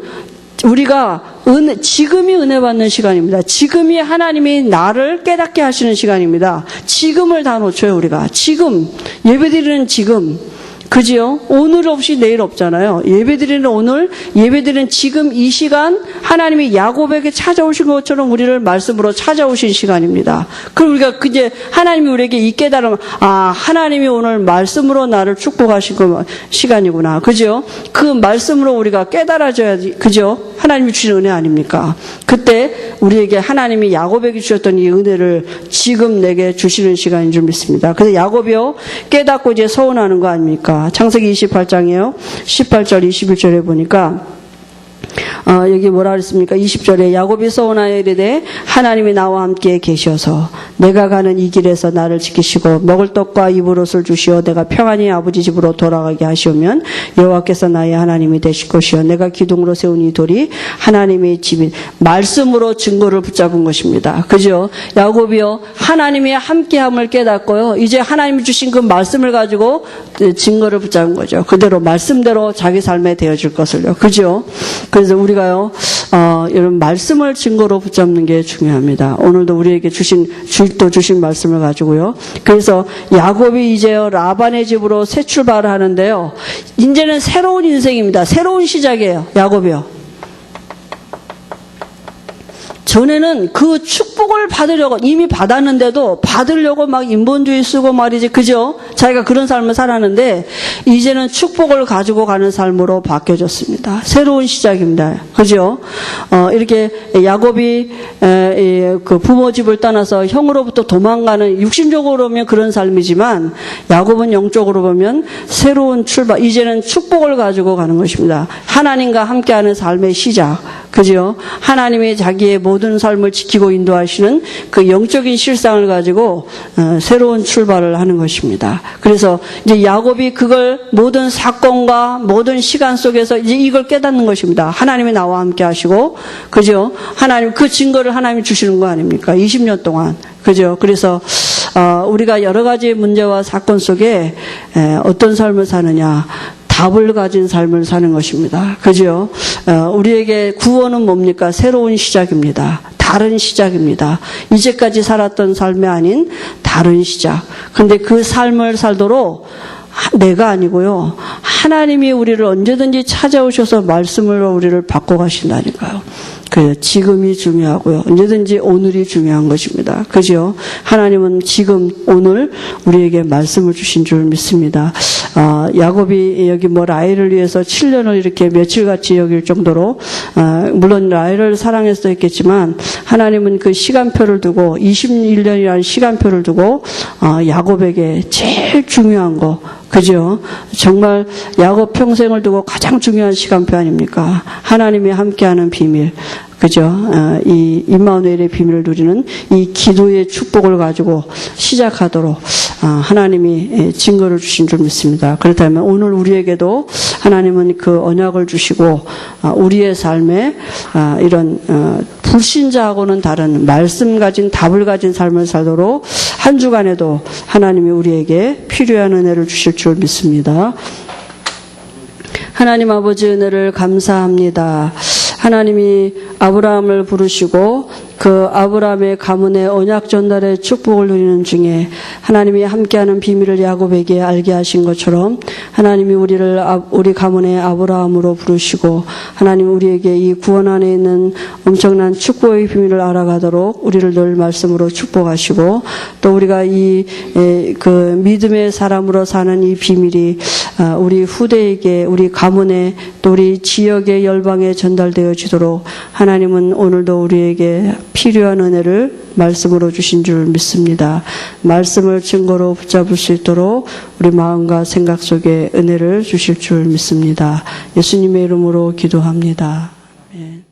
우리가 지금이 은혜 받는 시간입니다. 지금이 하나님이 나를 깨닫게 하시는 시간입니다. 지금을 다 놓쳐요, 우리가. 지금, 예배드리는 지금. 그지요? 오늘 없이 내일 없잖아요. 예배드리는 오늘, 예배드리는 지금 이 시간, 하나님이 야곱에게 찾아오신 것처럼 우리를 말씀으로 찾아오신 시간입니다. 그럼 우리가 이제 하나님이 우리에게 이 깨달음, 하나님이 오늘 말씀으로 나를 축복하신 시간이구나. 그죠? 그 말씀으로 우리가 깨달아져야지. 그죠? 하나님이 주신 은혜 아닙니까? 그때 우리에게 하나님이 야곱에게 주셨던 이 은혜를 지금 내게 주시는 시간인 줄 믿습니다. 그래서 야곱이요 깨닫고 이제 서운하는 거 아닙니까? 창세기 28장이에요. 18절 21절에 보니까 여기 뭐라 그랬습니까? 20절에 야곱이 서운하여 이르되 하나님이 나와 함께 계셔서 내가 가는 이 길에서 나를 지키시고 먹을 떡과 입을 옷을 주시어 내가 평안히 아버지 집으로 돌아가게 하시오면 여호와께서 나의 하나님이 되실 것이요 내가 기둥으로 세운 이 돌이 하나님의 집인 말씀으로 증거를 붙잡은 것입니다. 그죠? 야곱이요 하나님이 함께함을 깨닫고요 이제 하나님이 주신 그 말씀을 가지고 증거를 붙잡은 거죠. 그대로 말씀대로 자기 삶에 되어질 것을요. 그죠? 그래서 우리가요, 이런 말씀을 증거로 붙잡는 게 중요합니다. 오늘도 우리에게 주신 말씀을 가지고요. 그래서 야곱이 이제요, 라반의 집으로 새 출발을 하는데요. 이제는 새로운 인생입니다. 새로운 시작이에요. 야곱이요. 전에는 그 축복을 받으려고 이미 받았는데도 받으려고 막 인본주의 쓰고 말이지 그죠? 자기가 그런 삶을 살았는데 이제는 축복을 가지고 가는 삶으로 바뀌어졌습니다. 새로운 시작입니다. 그죠? 이렇게 야곱이 그 부모 집을 떠나서 형으로부터 도망가는 육신적으로 보면 그런 삶이지만 야곱은 영적으로 보면 새로운 출발 이제는 축복을 가지고 가는 것입니다. 하나님과 함께하는 삶의 시작. 그죠? 하나님이 자기의 모든 삶을 지키고 인도하시는 그 영적인 실상을 가지고 새로운 출발을 하는 것입니다. 그래서 이제 야곱이 그걸 모든 사건과 모든 시간 속에서 이제 이걸 깨닫는 것입니다. 하나님이 나와 함께 하시고, 그죠? 하나님, 그 증거를 하나님이 주시는 거 아닙니까? 20년 동안. 그죠? 그래서, 우리가 여러 가지 문제와 사건 속에 어떤 삶을 사느냐. 답을 가진 삶을 사는 것입니다. 그죠? 우리에게 구원은 뭡니까? 새로운 시작입니다. 다른 시작입니다. 이제까지 살았던 삶이 아닌 다른 시작. 근데 그 삶을 살도록 내가 아니고요. 하나님이 우리를 언제든지 찾아오셔서 말씀으로 우리를 바꿔가신다니까요. 그 지금이 중요하고요. 언제든지 오늘이 중요한 것입니다. 그죠? 하나님은 지금 오늘 우리에게 말씀을 주신 줄 믿습니다. 야곱이 여기 라헬을 위해서 7년을 이렇게 며칠같이 여길 정도로 물론 라헬을 사랑해서 했겠지만 하나님은 그 시간표를 두고 21년이라는 시간표를 두고 야곱에게 제일 중요한 거 그죠? 정말 야곱 평생을 두고 가장 중요한 시간표 아닙니까? 하나님이 함께하는 비밀. 그죠? 이 임마누엘의 비밀을 누리는 이 기도의 축복을 가지고 시작하도록 하나님이 증거를 주신 줄 믿습니다. 그렇다면 오늘 우리에게도 하나님은 그 언약을 주시고 우리의 삶에 이런 불신자하고는 다른 말씀 가진 답을 가진 삶을 살도록 한 주간에도 하나님이 우리에게 필요한 은혜를 주실 줄 믿습니다. 하나님 아버지 은혜를 감사합니다. 하나님이 아브라함을 부르시고 그 아브라함의 가문의 언약 전달의 축복을 누리는 중에 하나님이 함께하는 비밀을 야곱에게 알게 하신 것처럼 하나님이 우리 가문의 아브라함으로 부르시고 하나님 우리에게 이 구원 안에 있는 엄청난 축복의 비밀을 알아가도록 우리를 늘 말씀으로 축복하시고 또 우리가 그 믿음의 사람으로 사는 이 비밀이 우리 후대에게 우리 가문에 또 우리 지역의 열방에 전달되어지도록 하나님은 오늘도 우리에게 필요한 은혜를 말씀으로 주신 줄 믿습니다. 말씀을 증거로 붙잡을 수 있도록 우리 마음과 생각 속에 은혜를 주실 줄 믿습니다. 예수님의 이름으로 기도합니다. 아멘.